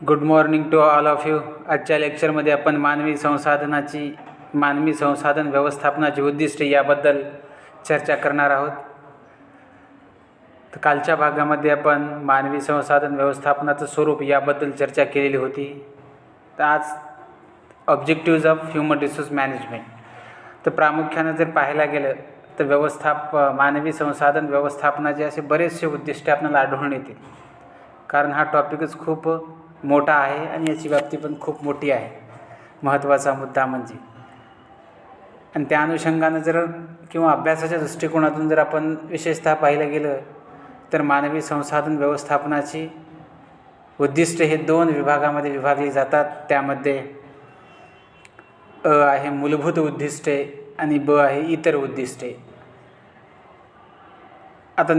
Good morning to all of you. आजच्या लेक्चरमध्ये आपण मानवी संसाधन व्यवस्थापनाची उद्दिष्टे याबद्दल चर्चा करणार आहोत. तर कालच्या भागामध्ये आपण मानवी संसाधन व्यवस्थापनाचं स्वरूप याबद्दल चर्चा केलेली होती. तर आज objectives of human resource management. तर प्रामुख्यानं जर पाहायला गेलं तर मानवी संसाधन व्यवस्थापनाचे असे बरेचसे उद्दिष्टे आपल्याला आढळून येतील, कारण हा टॉपिकच खूप मोठा आहे आणि याची व्याप्ती पण खूप मोठी आहे. महत्त्वाचा मुद्दा म्हणजे, आणि त्या अनुषंगानं जर किंवा अभ्यासाच्या दृष्टिकोनातून जर आपण विशेषतः पाहिलं गेलं तर मानवी संसाधन व्यवस्थापनाची उद्दिष्टे हे 2 विभागामध्ये विभागली जातात. त्यामध्ये आहे मूलभूत उद्दिष्टे आणि आहे इतर उद्दिष्टे. आता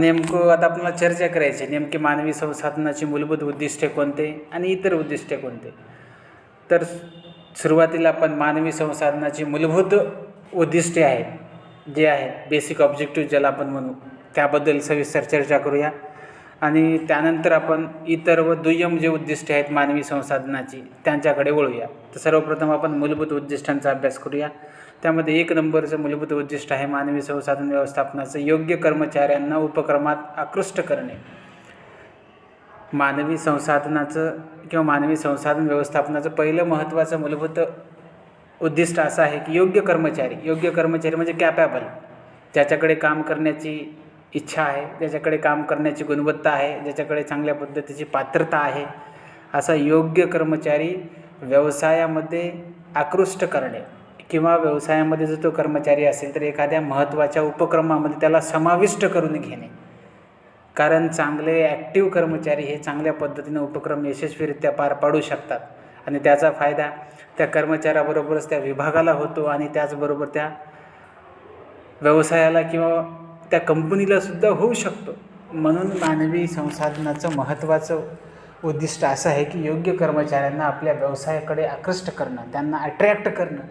आपल्याला चर्चा करायची नेमके मानवी संसाधनाची मूलभूत उद्दिष्टे कोणते आणि इतर उद्दिष्टे कोणते. तर सुरुवातीला आपण मानवी संसाधनाची मूलभूत उद्दिष्टे आहेत, जे आहेत बेसिक ऑब्जेक्टिव्ह ज्याला आपण म्हणू, त्याबद्दल सविस्तर चर्चा करूया. आणि त्यानंतर आपण इतर व दुय्यम जे उद्दिष्टे आहेत मानवी संसाधनाची त्यांच्याकडे वळूया. तर सर्वप्रथम आपण मूलभूत उद्दिष्टांचा अभ्यास करूया. त्यामध्ये 1 नंबरचं मूलभूत उद्दिष्ट आहे मानवी संसाधन व्यवस्थापनाचं योग्य कर्मचाऱ्यांना उपक्रमात आकृष्ट करणे. मानवी संसाधन व्यवस्थापनाचं पहिलं महत्त्वाचं मूलभूत उद्दिष्ट असं आहे की योग्य कर्मचारी म्हणजे कॅपेबल, ज्याच्याकडे काम करण्याची इच्छा आहे, ज्याच्याकडे काम करण्याची गुणवत्ता आहे, ज्याच्याकडे चांगल्या पद्धतीची पात्रता आहे, असा योग्य कर्मचारी व्यवसायामध्ये आकृष्ट करणे. किंवा व्यवसायामध्ये जर तो कर्मचारी असेल तर एखाद्या महत्त्वाच्या उपक्रमामध्ये त्याला समाविष्ट करून घेणे. कारण चांगले ॲक्टिव्ह कर्मचारी हे चांगल्या पद्धतीने उपक्रम यशस्वीरित्या पार पाडू शकतात आणि त्याचा फायदा त्या कर्मचाऱ्याबरोबरच त्या विभागाला होतो आणि त्याचबरोबर त्या व्यवसायाला किंवा त्या कंपनीला सुद्धा होऊ शकतो. म्हणून मानवी संसाधनाचं महत्त्वाचं उद्दिष्ट असं आहे की योग्य कर्मचाऱ्यांना आपल्या व्यवसायाकडे आकृष्ट करणं, त्यांना अट्रॅक्ट करणं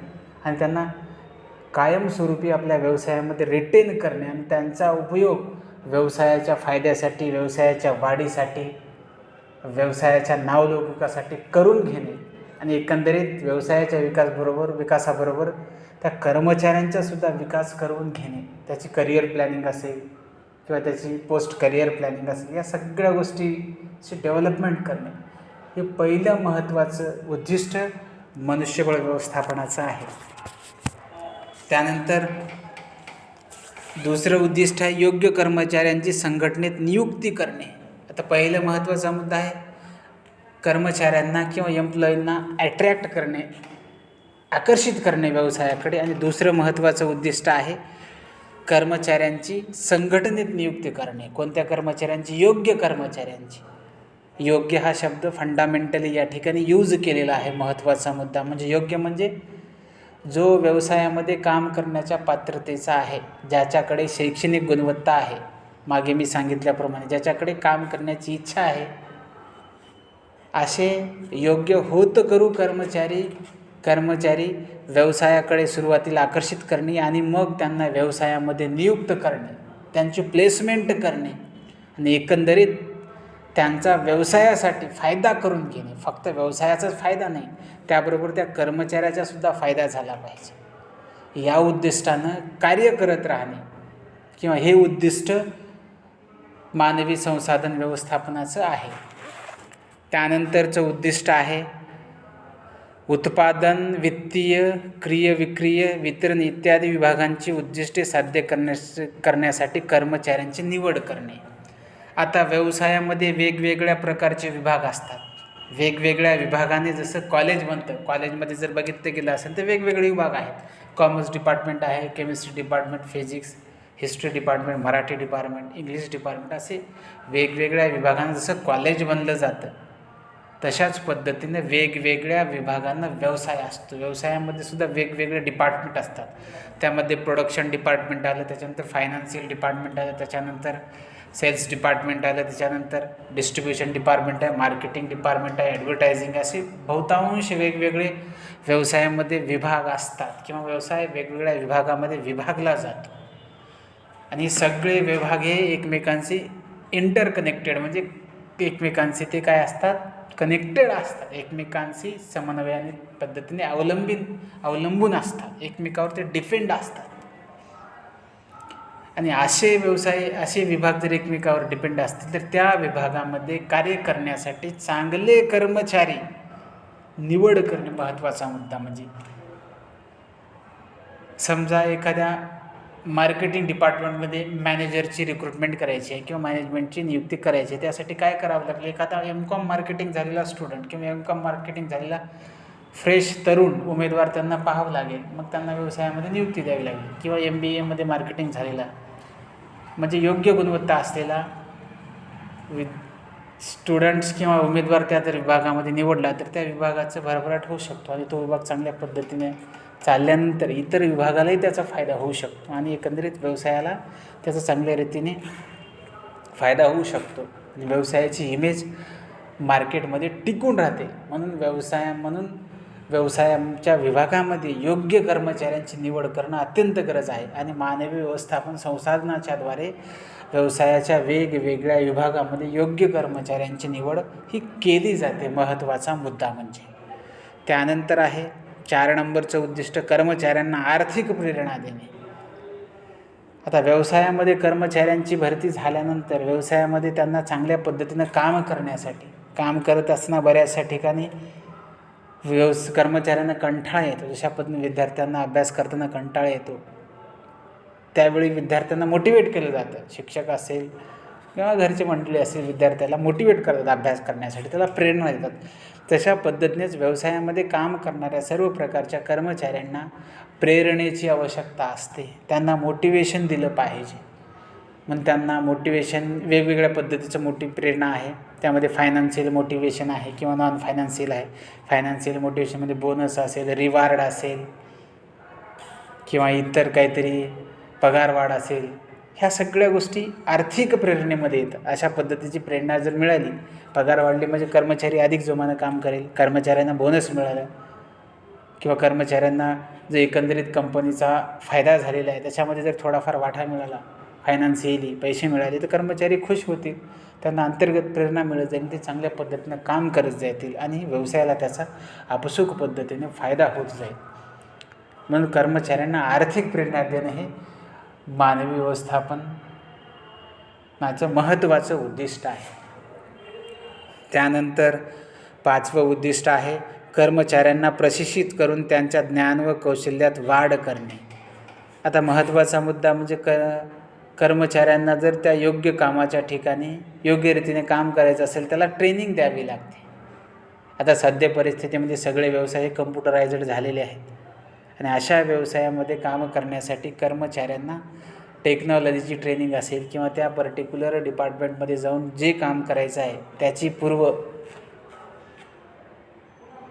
आणि त्यांना कायमस्वरूपी आपल्या व्यवसायामध्ये रिटेन करणे आणि त्यांचा उपयोग व्यवसायाच्या फायद्यासाठी, व्यवसायाच्या वाढीसाठी, व्यवसायाच्या नावलौकिकासाठी करून घेणे आणि एकंदरीत व्यवसायाच्या विकासाबरोबर त्या कर्मचाऱ्यांचा सुद्धा विकास करून घेणे. त्याची करिअर प्लॅनिंग असेल किंवा त्याची पोस्ट करिअर प्लॅनिंग असेल, या सगळ्या गोष्टीची डेव्हलपमेंट करणे हे पहिलं महत्त्वाचं उद्दिष्ट मनुष्यबळ व्यवस्थापनाचं आहे. त्यानंतर दुसरं उद्दिष्ट आहे योग्य कर्मचाऱ्यांची संघटनेत नियुक्ती करणे. आता पहिलं महत्त्वाचा मुद्दा आहे कर्मचाऱ्यांना किंवा एम्प्लॉईंना अट्रॅक्ट करणे, आकर्षित करणे व्यवसायाकडे. आणि दुसरं महत्त्वाचं उद्दिष्ट आहे कर्मचाऱ्यांची संघटनेत नियुक्ती करणे. कोणत्या कर्मचाऱ्यांची? योग्य कर्मचाऱ्यांची. योग्य हा शब्द फंडामेंटली या ठिकाणी यूज केलेला आहे. महत्त्वाचा मुद्दा म्हणजे योग्य म्हणजे जो व्यवसायामध्ये काम करण्याच्या पात्रतेचा आहे, ज्याच्याकडे शैक्षणिक गुणवत्ता आहे, मागे मी सांगितल्याप्रमाणे ज्याच्याकडे काम करण्याची इच्छा आहे, असे योग्य होतकरू कर्मचारी व्यवसायाकडे सुरुवातीला आकर्षित करणे आणि मग त्यांना व्यवसायामध्ये नियुक्त करणे, त्यांची प्लेसमेंट करणे आणि एकंदरीत त्यांचा व्यवसायासाठी फायदा करून घेणे. फक्त व्यवसायाचाच फायदा नाही, त्याबरोबर त्या कर्मचाऱ्याचा सुद्धा फायदा झाला पाहिजे. या उद्दिष्टानं कार्य करत राहणे किंवा हे उद्दिष्ट मानवी संसाधन व्यवस्थापनाचं आहे. त्यानंतरचं उद्दिष्ट आहे उत्पादन, वित्तीय, विक्रीय, वितरण इत्यादी विभागांची उद्दिष्टे साध्य करण्यासाठी कर्मचाऱ्यांची निवड करणे. आता व्यवसायामध्ये वेगवेगळ्या प्रकारचे विभाग असतात. वेगवेगळ्या विभागाने जसं कॉलेज बनतं, कॉलेजमध्ये जर बघितलं गेलं असेल तर वेगवेगळे विभाग आहेत. कॉमर्स डिपार्टमेंट आहे, chemistry department, physics, history department, Marathi department, English department, असे वेगवेगळ्या विभागांना जसं कॉलेज बनलं जातं तशाच पद्धतीने वेगवेगळ्या विभागांना व्यवसाय असतो. व्यवसायामध्ये सुद्धा वेगवेगळे डिपार्टमेंट असतात. त्यामध्ये प्रोडक्शन डिपार्टमेंट आलं, त्याच्यानंतर फायनान्शियल डिपार्टमेंट आलं, त्याच्यानंतर सेल्स डिपार्टमेंट आलं, त्याच्यानंतर डिस्ट्रीब्युशन डिपार्टमेंट आहे, मार्केटिंग डिपार्टमेंट आहे, ॲडव्हर्टायझिंग, असे बहुतांश वेगवेगळे व्यवसायामध्ये विभाग असतात किंवा व्यवसाय वेगवेगळ्या विभागामध्ये विभागला जातो. आणि सगळे विभाग हे एकमेकांशी इंटरकनेक्टेड म्हणजे एकमेकांशी ते काय असतात, कनेक्टेड असतात, एकमेकांशी समन्वयाने पद्धतीने अवलंबून असतात, एकमेकावर ते डिपेंड असतात. आणि असे व्यवसाय, असे विभाग जर एकमेकावर डिपेंड असतील तर त्या विभागामध्ये कार्य करण्यासाठी चांगले कर्मचारी निवड करणे महत्त्वाचा मुद्दा. म्हणजे समजा एखाद्या मार्केटिंग डिपार्टमेंटमध्ये मॅनेजरची रिक्रुटमेंट करायची आहे किंवा मॅनेजमेंटची नियुक्ती करायची आहे, त्यासाठी काय करावं लागेल, एखादा M.Com मार्केटिंग झालेला स्टुडंट किंवा M.Com मार्केटिंग झालेला फ्रेश तरुण उमेदवार त्यांना पाहावं लागेल, मग त्यांना व्यवसायामध्ये नियुक्ती द्यावी लागेल. किंवा MBA मार्केटिंग झालेला म्हणजे योग्य गुणवत्ता असलेला स्टुडंट्स किंवा उमेदवार त्या जर विभागामध्ये निवडला तर त्या विभागाचं भरभराट होऊ शकतो आणि तो विभाग चांगल्या पद्धतीने चालल्यानंतर इतर विभागालाही त्याचा फायदा होऊ शकतो आणि एकंदरीत व्यवसायाला त्याचा चांगल्या रीतीने फायदा होऊ शकतो आणि व्यवसायाची इमेज मार्केटमध्ये टिकून राहते. म्हणून व्यवसायाच्या विभागामध्ये योग्य कर्मचाऱ्यांची निवड करणं अत्यंत गरज आहे आणि मानवी व्यवस्थापन संसाधनाच्याद्वारे व्यवसायाच्या वेगवेगळ्या विभागामध्ये योग्य कर्मचाऱ्यांची निवड ही केली जाते. महत्त्वाचा मुद्दा म्हणजे त्यानंतर आहे 4 नंबरचं उद्दिष्ट, कर्मचाऱ्यांना आर्थिक प्रेरणा देणे. आता व्यवसायामध्ये कर्मचाऱ्यांची भरती झाल्यानंतर व्यवसायामध्ये त्यांना चांगल्या पद्धतीनं काम करत असताना बऱ्याचशा ठिकाणी कर्मचाऱ्यांना कंटाळा येतो. जशा पद्धतीने विद्यार्थ्यांना अभ्यास करताना कंटाळा येतो, त्यावेळी विद्यार्थ्यांना मोटिवेट केलं जातं. शिक्षक असेल किंवा घरचे मंडळी असेल विद्यार्थ्याला मोटिवेट करतात अभ्यास करण्यासाठी, त्याला प्रेरणा देतात. तशा पद्धतीनेच व्यवसायामध्ये काम करणाऱ्या सर्व प्रकारच्या कर्मचाऱ्यांना प्रेरणेची आवश्यकता असते. त्यांना मोटिवेशन दिलं पाहिजे. मग त्यांना मोटिवेशन वेगवेगळ्या पद्धतीचं प्रेरणा आहे. त्यामध्ये फायनान्शियल मोटिवेशन आहे किंवा नॉन फायनान्शियल आहे. फायनान्शियल मोटिवेशनमध्ये बोनस असेल, रिवॉर्ड असेल किंवा इतर काहीतरी पगारवाढ असेल, ह्या सगळ्या गोष्टी आर्थिक प्रेरणेमध्ये येतात. अशा पद्धतीची प्रेरणा जर मिळाली, पगार वाढली म्हणजे कर्मचारी अधिक जोमानं काम करेल, कर्मचाऱ्यांना बोनस मिळाला किंवा कर्मचाऱ्यांना जो एकंदरीत कंपनीचा फायदा झालेला आहे त्याच्यामध्ये जर थोडाफार वाटा मिळाला, फायनान्शियली पैसे मिळाले, तर कर्मचारी खुश होतील, त्यांना अंतर्गत प्रेरणा मिळत जाईल, ते चांगल्या पद्धतीनं काम करत जातील आणि व्यवसायाला त्याचा आपसूक पद्धतीने फायदा होत जाईल. म्हणून कर्मचाऱ्यांना आर्थिक प्रेरणा देणं हे मानवी व्यवस्थापनाचं महत्त्वाचं उद्दिष्ट आहे. त्यानंतर 5वं उद्दिष्ट आहे कर्मचाऱ्यांना प्रशिक्षित करून त्यांच्या ज्ञान व कौशल्यात वाढ करणे. आता महत्त्वाचा मुद्दा म्हणजे कर्मचाऱ्यांना जर त्या योग्य कामाच्या ठिकाणी योग्य रीतीने काम करायचं असेल त्याला ट्रेनिंग द्यावी लागते. आता सध्या परिस्थितीमध्ये सगळे व्यवसाय कम्प्युटरायझड झालेले आहेत आणि अशा व्यवसायामध्ये काम करण्यासाठी कर्मचाऱ्यांना टेक्नॉलॉजीची ट्रेनिंग असेल किंवा त्या पर्टिक्युलर डिपार्टमेंटमध्ये जाऊन जे काम करायचं आहे त्याची पूर्व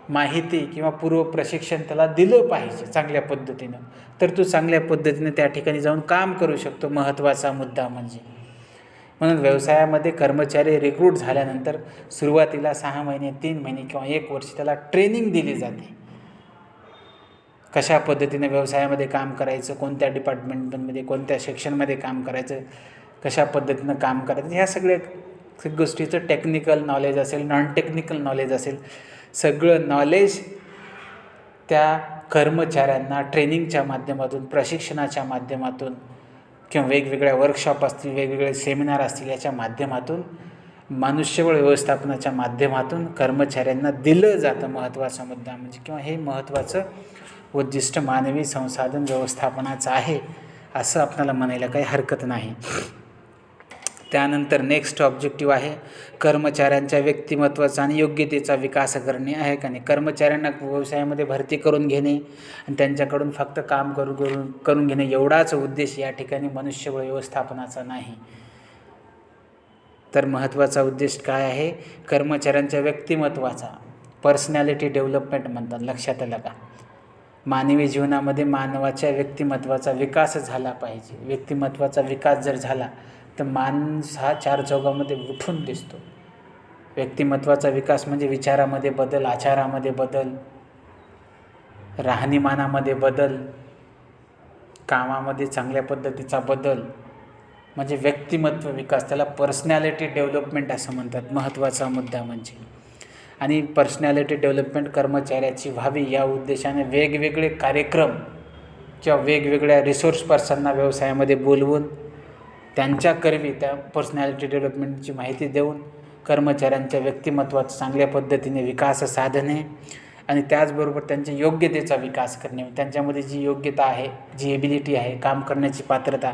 माहिती किंवा पूर्व प्रशिक्षण त्याला दिलं पाहिजे चांगल्या पद्धतीनं, तर तो चांगल्या पद्धतीनं त्या ठिकाणी जाऊन काम करू शकतो. महत्त्वाचा मुद्दा म्हणजे म्हणून व्यवसायामध्ये कर्मचारी रिक्रूट झाल्यानंतर सुरुवातीला 6 महिने, 3 महिने किंवा 1 वर्ष त्याला ट्रेनिंग दिली जाते. कशा पद्धतीने व्यवसायामध्ये काम करायचं, कोणत्या डिपार्टमेंटमध्ये, कोणत्या सेक्शनमध्ये काम करायचं, कशा पद्धतीनं काम करायचं, ह्या सगळ्या गोष्टीचं टेक्निकल नॉलेज असेल, नॉन टेक्निकल नॉलेज असेल, सगळं नॉलेज त्या कर्मचाऱ्यांना ट्रेनिंगच्या माध्यमातून, प्रशिक्षणाच्या माध्यमातून किंवा वेगवेगळ्या वर्कशॉप असतील, वेगवेगळे सेमिनार असतील, याच्या माध्यमातून, मनुष्यबळ व्यवस्थापनाच्या माध्यमातून कर्मचाऱ्यांना दिलं जातं. महत्त्वाचा मुद्दा म्हणजे किंवा हे महत्त्वाचं उद्दिष्ट मानवी संसाधन व्यवस्थापनाचं आहे असं आपल्याला म्हणायला काही हरकत नाही. त्यानंतर नेक्स्ट ऑब्जेक्टिव्ह आहे कर्मचाऱ्यांच्या व्यक्तिमत्त्वाचा आणि योग्यतेचा विकास करणे आहे का नाही. कर्मचाऱ्यांना व्यवसायामध्ये भरती करून घेणे आणि त्यांच्याकडून फक्त काम करून घेणे एवढाच उद्देश या ठिकाणी मनुष्यबळ व्यवस्थापनाचा नाही. तर महत्त्वाचा उद्देश काय आहे, कर्मचाऱ्यांच्या व्यक्तिमत्त्वाचा, पर्सनॅलिटी डेव्हलपमेंट म्हणतात, लक्षात आलं का. मानवी जीवनामध्ये मानवाच्या व्यक्तिमत्त्वाचा विकास झाला पाहिजे. व्यक्तिमत्त्वाचा विकास जर झाला तर माणूस हा 4 चौघामध्ये उठून दिसतो. व्यक्तिमत्त्वाचा विकास म्हणजे विचारामध्ये बदल, आचारामध्ये बदल, राहणीमानामध्ये बदल, कामामध्ये चांगल्या पद्धतीचा बदल, म्हणजे व्यक्तिमत्व विकास, त्याला पर्सनॅलिटी डेव्हलपमेंट असं म्हणतात. महत्त्वाचा मुद्दा म्हणजे, आणि पर्सनॅलिटी डेव्हलपमेंट कर्मचाऱ्याची व्हावी या उद्देशाने वेगवेगळे कार्यक्रम किंवा वेगवेगळ्या रिसोर्स पर्सनना व्यवसायामध्ये बोलवून त्यांच्याकरवी त्या पर्सनॅलिटी डेव्हलपमेंटची माहिती देऊन कर्मचाऱ्यांच्या व्यक्तिमत्वाचा चांगल्या पद्धतीने विकास साधणे आणि त्याचबरोबर त्यांच्या योग्यतेचा विकास करणे, त्यांच्यामध्ये जी योग्यता आहे, जी एबिलिटी आहे, काम करण्याची पात्रता,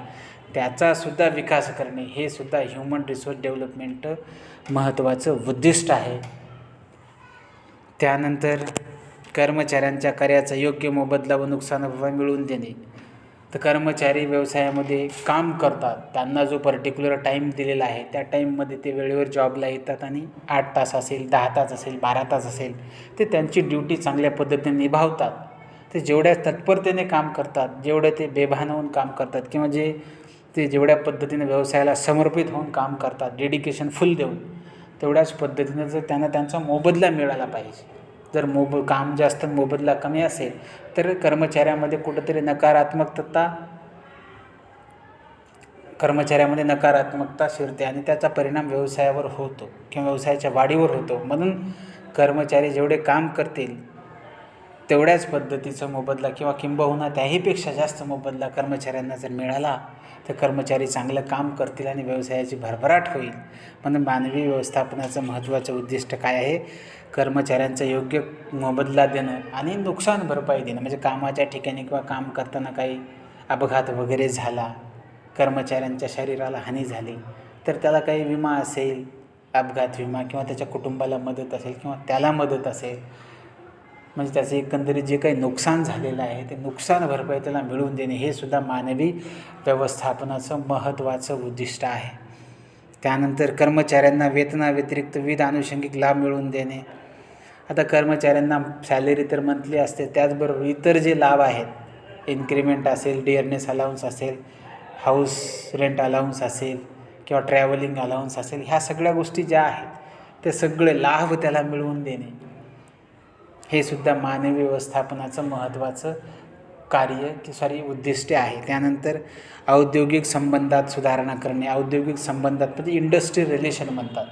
त्याचासुद्धा विकास करणे, हे सुद्धा ह्युमन रिसोर्स डेव्हलपमेंट महत्त्वाचं उद्दिष्ट आहे. त्यानंतर कर्मचाऱ्यांच्या कार्याचा योग्य मोबदला व नुकसान भरपाई मिळवून देणे. तर कर्मचारी व्यवसायामध्ये काम करतात, त्यांना जो पर्टिक्युलर टाईम दिलेला आहे त्या टाईममध्ये ते वेळेवर जॉबला येतात आणि 8 तास असेल, 10 तास असेल, 12 तास असेल, ते त्यांची ड्युटी चांगल्या पद्धतीने निभावतात. ते जेवढ्या तत्परतेने काम करतात, जेवढे ते बेभान होऊन काम करतात किंवा ते जेवढ्या पद्धतीने व्यवसायाला समर्पित होऊन काम करतात, डेडिकेशन फुल देऊन, तेवढ्याच पद्धतीने जर त्यांना त्यांचा मोबदला मिळाला पाहिजे. जर काम जास्त मोबदला कमी असेल तर कर्मचाऱ्यामध्ये नकारात्मकता शिरते आणि त्याचा परिणाम व्यवसायावर होतो किंवा व्यवसायाच्या वाढीवर होतो. म्हणून कर्मचारी जेवढे काम करतील तेवढ्याच पद्धतीचा मोबदला किंवा किंबहुना त्याहीपेक्षा जास्त मोबदला कर्मचाऱ्यांना जर मिळाला तर कर्मचारी चांगलं काम करतील आणि व्यवसायाची भरभराट होईल. म्हणून मानवी व्यवस्थापनाचं महत्त्वाचं उद्दिष्ट काय आहे? कर्मचाऱ्यांचा योग्य मोबदला देणं आणि नुकसान भरपाई देणं. म्हणजे कामाच्या ठिकाणी किंवा काम करताना काही अपघात वगैरे झाला, कर्मचाऱ्यांच्या शरीराला हानी झाली तर त्याला काही विमा असेल, अपघात विमा, किंवा त्याच्या कुटुंबाला मदत असेल किंवा त्याला मदत असेल, म्हणजे त्याचं एकंदरीत जे काही नुकसान झालेलं आहे ते नुकसान भरपाई त्याला मिळवून देणे, हे सुद्धा मानवी व्यवस्थापनाचं महत्त्वाचं उद्दिष्ट आहे. त्यानंतर कर्मचाऱ्यांना वेतनाव्यतिरिक्त विविध आनुषंगिक लाभ मिळवून देणे. आता कर्मचाऱ्यांना सॅलरी तर मंथली असते, त्याचबरोबर इतर जे लाभ आहेत, इन्क्रिमेंट असेल, डिअरनेस अलाउन्स असेल, हाऊस रेंट अलाउन्स असेल किंवा ट्रॅव्हलिंग अलाउन्स असेल, ह्या सगळ्या गोष्टी ज्या आहेत ते सगळे लाभ त्याला मिळवून देणे, हे सुद्धा मानवी व्यवस्थापनाचं महत्त्वाचं उद्दिष्ट आहे. त्यानंतर औद्योगिक संबंधात सुधारणा करणे. औद्योगिक संबंधात म्हणजे इंडस्ट्रियल रिलेशन म्हणतात.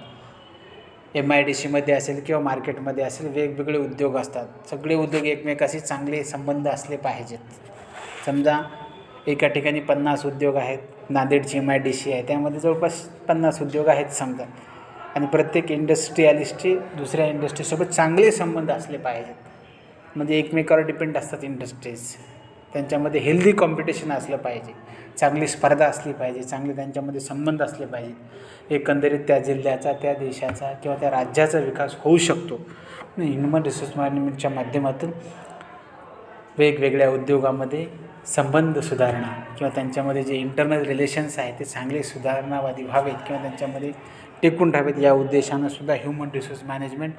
MIDCमध्ये असेल किंवा मार्केटमध्ये असेल, वेगवेगळे उद्योग असतात. सगळे उद्योग एकमेकाशी चांगले संबंध असले पाहिजेत. समजा एका ठिकाणी 50 उद्योग आहेत, नांदेडची MIDC आहे, त्यामध्ये जवळपास 50 उद्योग आहेत समजा, आणि प्रत्येक इंडस्ट्रियलिस्टचे दुसऱ्या इंडस्ट्रीसोबत चांगले संबंध असले पाहिजेत. म्हणजे एकमेकावर डिपेंड असतात इंडस्ट्रीज, त्यांच्यामध्ये हेल्दी कॉम्पिटिशन असलं पाहिजे, चांगली स्पर्धा असली पाहिजे, चांगले त्यांच्यामध्ये संबंध असले पाहिजेत. एकंदरीत त्या जिल्ह्याचा, त्या देशाचा किंवा त्या राज्याचा विकास होऊ शकतो. ह्युमन रिसोर्स मॅनेजमेंटच्या माध्यमातून वेगवेगळ्या उद्योगामध्ये संबंध सुधारणा किंवा त्यांच्यामध्ये जे इंटरनल रिलेशन्स आहेत ते चांगले सुधारणावादी व्हावेत किंवा त्यांच्यामध्ये टिकून राहावेत, या उद्देशानं सुद्धा ह्युमन रिसोर्स मॅनेजमेंट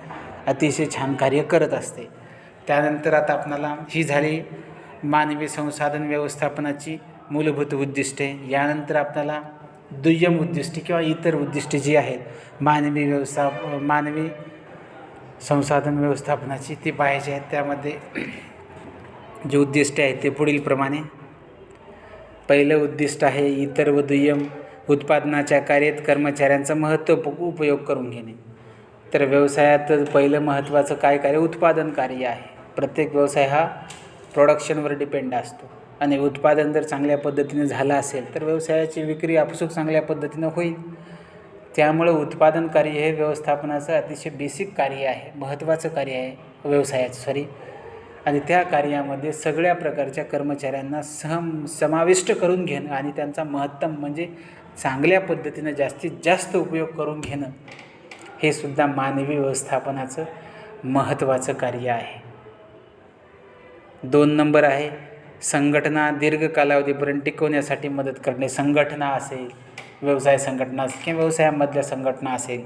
अतिशय छान कार्य करत असते. त्यानंतर आता आपल्याला ही झाली मानवी संसाधन व्यवस्थापनाची मूलभूत उद्दिष्टे. यानंतर आपल्याला दुय्यम उद्दिष्टे किंवा इतर उद्दिष्टे जी आहेत मानवी संसाधन व्यवस्थापनाची, ती पाहायची आहेत. त्यामध्ये जे उद्दिष्टे आहेत ते पुढील प्रमाणे. पहिलं उद्दिष्ट आहे इतर व दुय्यम उत्पादनाच्या कार्यात कर्मचाऱ्यांचा महत्त्वपूर्ण उपयोग करून घेणे. तर व्यवसायात पहिलं महत्त्वाचं काय कार्य? उत्पादन कार्य आहे. प्रत्येक व्यवसाय हा प्रोडक्शनवर डिपेंड असतो आणि उत्पादन जर चांगल्या पद्धतीने झालं असेल तर व्यवसायाची विक्री आपसूक चांगल्या पद्धतीनं होईल. त्यामुळे उत्पादन कार्य हे व्यवस्थापनाचं अतिशय बेसिक कार्य आहे, महत्त्वाचं कार्य आहे व्यवसायाचं आणि त्या कार्यामध्ये सगळ्या प्रकारच्या कर्मचाऱ्यांना समाविष्ट करून घेणं आणि त्यांचा महत्तम म्हणजे चांगल्या पद्धतीनं जास्तीत जास्त उपयोग करून घेणं, हे सुद्धा मानवी व्यवस्थापनाचं महत्त्वाचं कार्य आहे. 2 नंबर आहे संघटना दीर्घ कालावधीपर्यंत टिकवण्यासाठी मदत करणे. संघटना असेल, व्यवसाय संघटना असेल किंवा व्यवसायामधल्या संघटना असेल,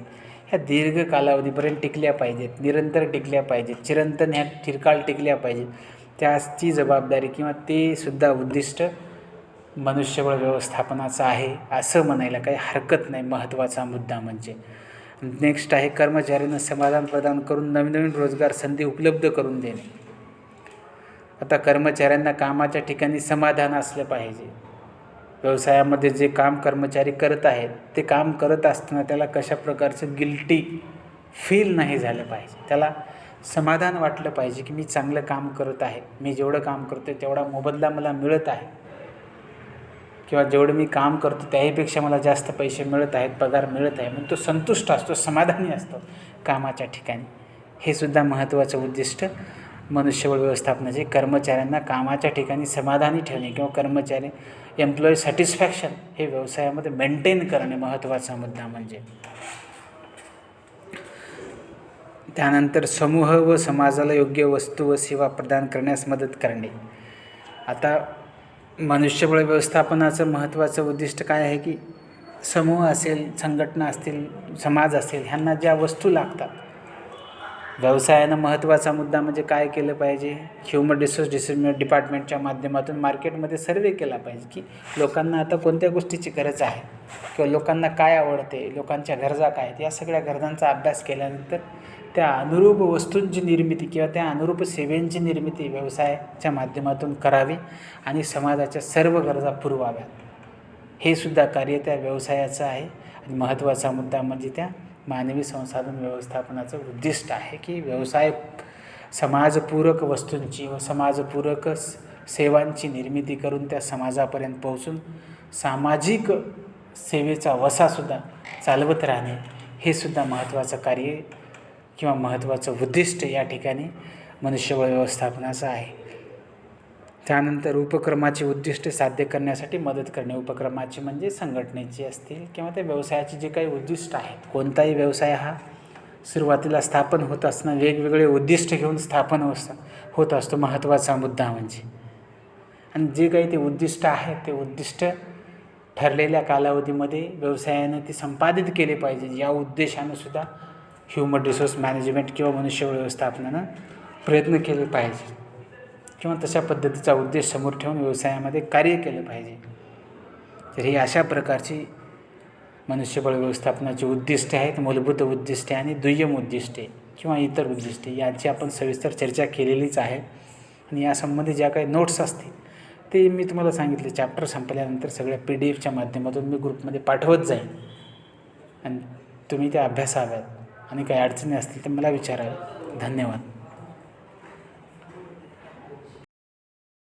ह्या दीर्घ कालावधीपर्यंत टिकल्या पाहिजेत, निरंतर टिकल्या पाहिजेत, चिरंतन ह्या चिरकाळ टिकल्या पाहिजेत. त्याची जबाबदारी किंवा ते सुद्धा उद्दिष्ट मनुष्यबळ व्यवस्थापनाचं आहे असं म्हणायला काही हरकत नाही. महत्त्वाचा मुद्दा म्हणजे नेक्स्ट आहे कर्मचाऱ्यांना समाधान प्रदान करून नवीन नवीन रोजगार संधी उपलब्ध करून देणे. आता कर्मचाऱ्यांना कामाच्या ठिकाणी समाधान असलं पाहिजे. व्यवसायामध्ये जे काम कर्मचारी करत आहेत ते काम करत असताना त्याला कशा प्रकारचं गिल्टी फील नाही झालं पाहिजे. त्याला समाधान वाटलं पाहिजे की मी चांगलं काम करत आहे, मी जेवढं काम करतो तेवढा मोबदला मला मिळत आहे, किंवा जेवढं मी काम करतो त्याहीपेक्षा मला जास्त पैसे मिळत आहेत, पगार मिळत आहे, म्हणून तो संतुष्ट असतो, समाधानी असतो कामाच्या ठिकाणी. हे सुद्धा महत्त्वाचं उद्दिष्ट मनुष्यबळ व्यवस्थापनाचे कर्मचाऱ्यांना कामाच्या ठिकाणी समाधानी ठेवणे किंवा कर्मचारी एम्प्लॉई सॅटिस्फॅक्शन हे व्यवसायामध्ये मेंटेन करणे महत्त्वाचा मुद्दा म्हणजे. त्यानंतर समूह व समाजाला योग्य वस्तू व सेवा प्रदान करण्यास मदत करणे. आता मनुष्यबळ व्यवस्थापनाचं महत्त्वाचं उद्दिष्ट काय आहे की समूह असेल, संघटना असतील, समाज असेल, ह्यांना ज्या वस्तू लागतात, व्यवसायानं महत्त्वाचा मुद्दा म्हणजे काय केलं पाहिजे, ह्युमन रिसोर्स डिपार्टमेंटच्या माध्यमातून मार्केटमध्ये सर्वे केला पाहिजे की लोकांना आता कोणत्या गोष्टीची गरज आहे किंवा लोकांना काय आवडते, लोकांच्या गरजा काय आहेत, या सगळ्या गरजांचा अभ्यास केल्यानंतर त्या अनुरूप वस्तूंची निर्मिती किंवा त्या अनुरूप सेवांची निर्मिती व्यवसायाच्या माध्यमातून करावी आणि समाजाच्या सर्व गरजा पुरवाव्यात. हे सुद्धा कार्य त्या व्यवसायाचं आहे. आणि महत्त्वाचा मुद्दा म्हणजे त्या मानवी संसाधन व्यवस्थापनाचं उद्दिष्ट आहे की व्यवसाय समाजपूरक वस्तूंची व समाजपूरक सेवांची निर्मिती करून त्या समाजापर्यंत पोहोचून सामाजिक सेवेचा वसासुद्धा चालवत राहणे, हे सुद्धा महत्त्वाचं कार्य किंवा महत्त्वाचं उद्दिष्ट या ठिकाणी मनुष्यबळ व्यवस्थापनाचं आहे. त्यानंतर उपक्रमाची उद्दिष्टे साध्य करण्यासाठी मदत करणे. उपक्रमाची म्हणजे संघटनेची असतील किंवा त्या व्यवसायाची जे काही उद्दिष्ट आहेत. कोणताही व्यवसाय हा सुरुवातीला स्थापन होत असताना वेगवेगळे उद्दिष्ट घेऊन स्थापन होत असतो, महत्त्वाचा मुद्दा म्हणजे. आणि जे काही ते उद्दिष्ट आहे ते उद्दिष्ट ठरलेल्या कालावधीमध्ये व्यवसायानं ती संपादित केले पाहिजे. या उद्देशानं सुद्धा ह्युमन रिसोर्स मॅनेजमेंट किंवा मनुष्यबळ व्यवस्थापनानं प्रयत्न केले पाहिजे किंवा तशा पद्धतीचा उद्देश समोर ठेवून व्यवसायामध्ये कार्य केलं पाहिजे. तर ही अशा प्रकारची मनुष्यबळ व्यवस्थापनाची उद्दिष्टे आहेत, मूलभूत उद्दिष्टे आणि दुय्यम उद्दिष्टे किंवा इतर उद्दिष्टे, यांची आपण सविस्तर चर्चा केलेलीच आहे. आणि यासंबंधी ज्या काही नोट्स असतील ते मी तुम्हाला सांगितले चॅप्टर संपल्यानंतर सगळ्या PDF माध्यमातून मी ग्रुपमध्ये पाठवत जाईन आणि तुम्ही त्या अभ्यासाव्यात आणि काही अडचणी असतील तर मला विचाराव्या. धन्यवाद.